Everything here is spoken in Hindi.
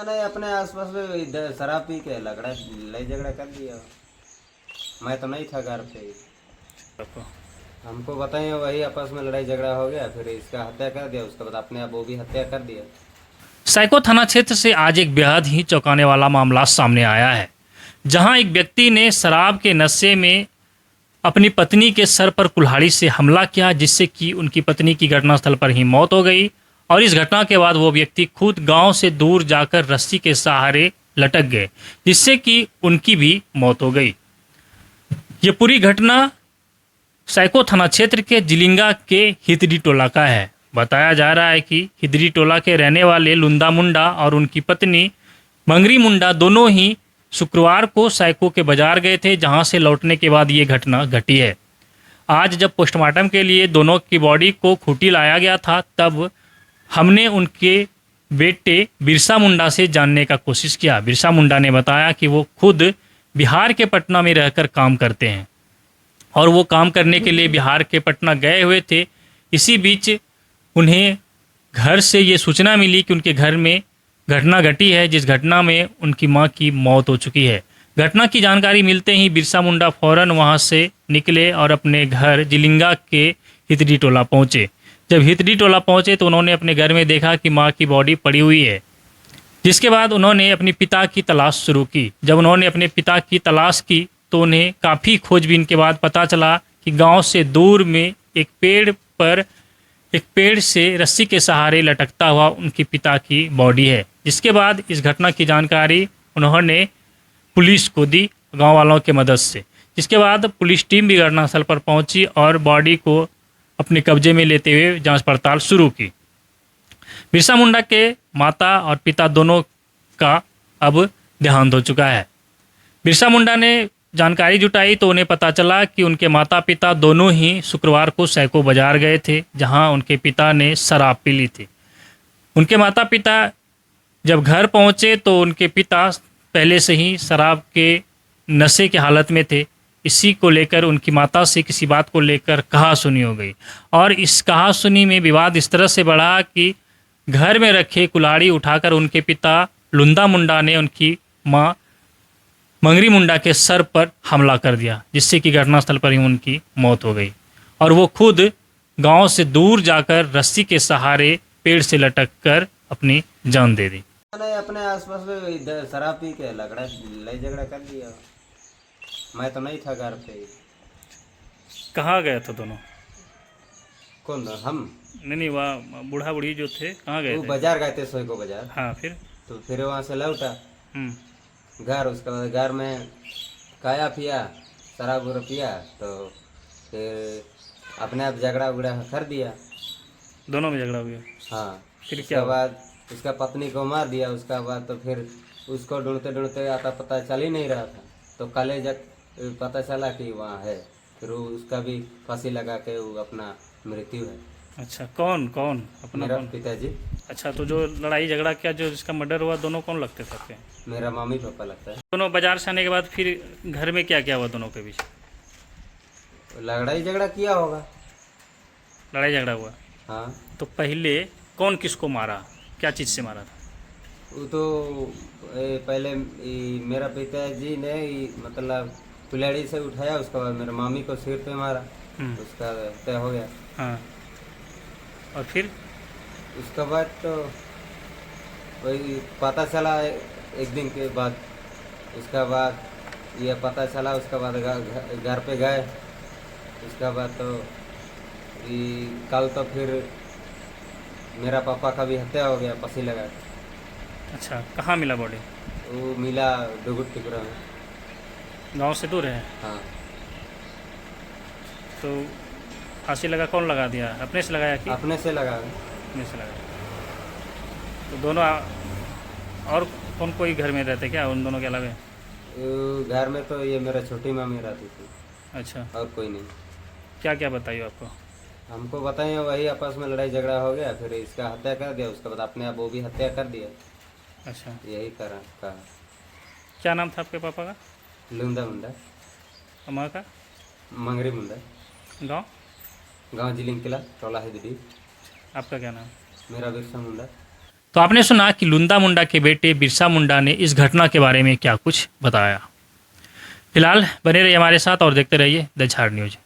मैंने अपने आसपास में इधर शराब पी के लड़ाई झगड़ा कर दिया। मैं तो नहीं था घर पे। आपको हमको बताइए वही आपस में लड़ाई झगड़ा हो गया, फिर इसका हत्या कर दिया, उसके बाद अपने आप वो भी हत्या कर दिया। साइको थाना क्षेत्र से आज एक बेहद ही चौंकाने वाला मामला सामने आया है, जहां एक व्यक्ति ने शराब के नशे में अपनी पत्नी के सर पर कुल्हाड़ी से हमला किया, जिससे कि उनकी पत्नी की घटनास्थल पर ही मौत हो गई। और इस घटना के बाद वो व्यक्ति खुद गांव से दूर जाकर रस्सी के सहारे लटक गए, जिससे कि उनकी भी मौत हो गई। ये पूरी घटना साइको थाना क्षेत्र के जिलिंगा के हितरी टोला का है। बताया जा रहा है कि हितरी टोला के रहने वाले लुंदा मुंडा और उनकी पत्नी मंगरी मुंडा दोनों ही शुक्रवार को साइको के बाजार गए थे, जहां से लौटने के बाद ये घटना घटी है। आज जब पोस्टमार्टम के लिए दोनों की बॉडी को खूंटी लाया गया था, तब हमने उनके बेटे बिरसा मुंडा से जानने का कोशिश किया। बिरसा मुंडा ने बताया कि वो खुद बिहार के पटना में रहकर काम करते हैं और वो काम करने के लिए बिहार के पटना गए हुए थे। इसी बीच उन्हें घर से ये सूचना मिली कि उनके घर में घटना घटी है, जिस घटना में उनकी मां की मौत हो चुकी है। घटना की जानकारी मिलते ही बिरसा मुंडा फौरन वहां से निकले और अपने घर जिलिंगा के हितरी टोला पहुंचे। जब हितरी टोला पहुंचे तो उन्होंने अपने घर में देखा कि मां की बॉडी पड़ी हुई है, जिसके बाद उन्होंने अपने पिता की तलाश शुरू की। जब उन्होंने अपने पिता की तलाश की तो उन्हें काफ़ी खोजबीन के बाद पता चला कि गांव से दूर में एक पेड़ से रस्सी के सहारे लटकता हुआ उनके पिता की बॉडी है। जिसके बाद इस घटना की जानकारी उन्होंने पुलिस को दी गांव वालों के मदद से। जिसके बाद पुलिस टीम भी घटनास्थल पर पहुंची और बॉडी को अपने कब्जे में लेते हुए जांच पड़ताल शुरू की। बिरसा मुंडा के माता और पिता दोनों का अब देहांत हो चुका है। बिरसा मुंडा ने जानकारी जुटाई तो उन्हें पता चला कि उनके माता पिता दोनों ही शुक्रवार को सैको बाजार गए थे, जहां उनके पिता ने शराब पी ली थी। उनके माता पिता जब घर पहुंचे तो उनके पिता पहले से ही शराब के नशे के हालत में थे। इसी को लेकर उनकी माता से किसी बात को लेकर कहासुनी हो गई और इस कहासुनी में विवाद इस तरह से बढ़ा कि घर में रखे कुल्हाड़ी उठाकर उनके पिता लुंदा मुंडा ने उनकी मां मंगरी मुंडा के सर पर हमला कर दिया, जिससे कि घटनास्थल पर ही उनकी मौत हो गई और वो खुद गांव से दूर जाकर रस्सी के सहारे पेड़ से लटक कर अपनी जान दे दी। मैंने अपने आसपास में इधर शराब पी के लड़ाई झगड़ा कर दिया। मैं तो नहीं था घर पे। कहाँ गए थे दोनों? कौन था? हम नहीं, वह बूढ़ा बूढ़ी जो थे कहाँ गए वो थे? बाजार गए थे, सोई को बाजार। हाँ, फिर? तो फिर वहाँ से लौटा हम्म। घर। उसके बाद घर में खाया पिया, शराब उराब पिया, तो फिर अपने आप झगड़ा उगड़ा कर दिया। दोनों में झगड़ा हो गया? हाँ। फिर क्या उसके हुआ? बाद उसका पत्नी को मार दिया। उसका बाद तो फिर उसको ढूंढते ढूंढते आता पता चल ही नहीं रहा था, तो कल जब पता चला कि वहाँ है, फिर उसका भी फांसी लगा के वो अपना मृत्यु है। अच्छा, कौन कौन अपना मेरा कौन? पिताजी। अच्छा, तो जो लड़ाई झगड़ा किया, जो जिसका मर्डर हुआ, दोनों कौन लगते थे आपके? मेरा मम्मी पापा लगता है। दोनों बाजार से आने के बाद फिर घर में क्या क्या हुआ दोनों के बीच? लड़ाई झगड़ा किया होगा। लड़ाई झगड़ा हुआ? हाँ। तो पहले कौन किसको मारा, क्या चीज़ से मारा था? वो तो पहले मेरा पिताजी ने मतलब कुल्हाड़ी से उठाया, उसके बाद मेरे मामी को सिर पे मारा, उसका तय हो गया। हाँ, और फिर? उसके बाद तो वही पता चला एक दिन के बाद। उसके बाद ये पता चला, उसके बाद घर पे गए। उसके बाद तो कल तो फिर मेरा पापा का भी हत्या हो गया, फांसी लगा के। अच्छा, कहाँ मिला बॉडी? वो मिला डुगुट टिकरा में। गांव से दूर है? हाँ। तो फांसी लगा, कौन लगा दिया, अपने से लगाया कि? अपने से लगा। अपने से लगाया। तो दोनों और कौन कोई घर में रहते क्या उन दोनों के अलावा? घर में तो ये मेरा छोटी मामी रहती थी, अच्छा, और कोई नहीं। क्या क्या बताइए आपको? हमको बताइए वही आपस में लड़ाई झगड़ा हो गया, फिर इसका हत्या कर दिया, उसके बाद अपने आप वो भी हत्या कर दिया। अच्छा, यही करा कहा। क्या नाम था आपके पापा का? लुंदा मुंडा। अम्मा का? मंगरी मुंडा। गांव? गांव जिलिंग किला, टोला हिदड़ी। आपका क्या नाम? मेरा बिरसा मुंडा। तो आपने सुना कि लुंदा मुंडा के बेटे बिरसा मुंडा ने इस घटना के बारे में क्या कुछ बताया। फिलहाल बने रहिए हमारे साथ और देखते रहिए द झाड़ न्यूज।